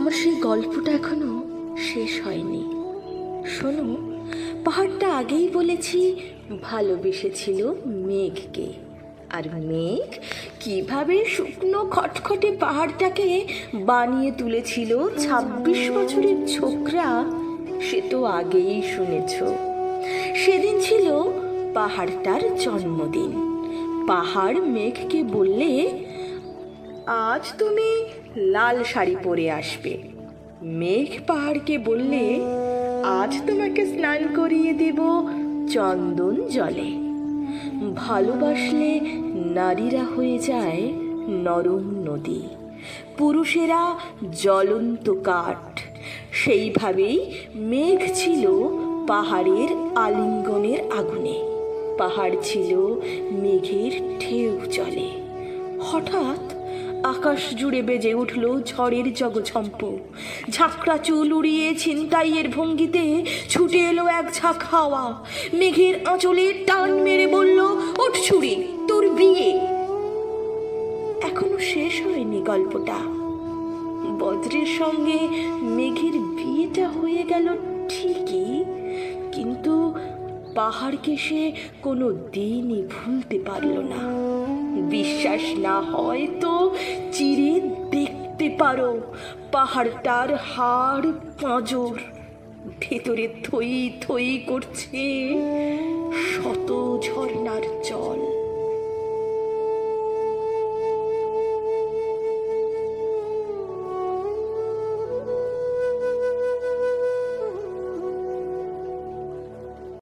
আমার সেই গল্পটা এখনো শেষ হয়নি। শোনো, পাহাড়টা আগেই বলেছি ভালোবেসেছিল মেঘকে, আর মেঘ কিভাবে শুকনো খটখটে পাহাড়টাকে বানিয়ে তুলেছিল ২৬ বছরের ছোকরা, সে তো আগেই শুনেছ। সেদিন ছিল পাহাড়টার জন্মদিন। পাহাড় মেঘকে বললে, আজ তুমি লাল শাড়ি পরে আসবে। মেঘ পাহাড়কে বললে, আজ তোমাকে স্নান করিয়ে দেব চন্দন জলে। ভালোবাসলে নারীরা হয়ে যায় নরম নদী, পুরুষেরা জ্বলন্ত কাঠ। সেইভাবেই মেঘ ছিল পাহাড়ের আলিঙ্গনের আগুনে, পাহাড় ছিল মেঘের ঢেউ জলে। হঠাৎ আকাশ জুড়ে বেজে উঠল ঝড়ের জগঝম্প। ঝাঁকড়া চুল উড়িয়ে ছিনতাইয়ের ভঙ্গিতে ছুটে এলো এক ঝাঁক হাওয়া। মেঘের আঁচলে টান মেরে বলল, ওঠ ছুরি, তোর বিয়ে। এখনো শেষ হয়নি গল্পটা। বজ্রের সঙ্গে মেঘের বিয়েটা হয়ে গেল ঠিকই, কিন্তু পাহাড়কে সে কোনো দিনই ভুলতে পারল না। বিশ্বাস না হয় তো চিরে দেখতে পারো পাহাড়টার হাড় পাঁজর, ভেতরে থই থই করছে শত ঝর্ণার জল।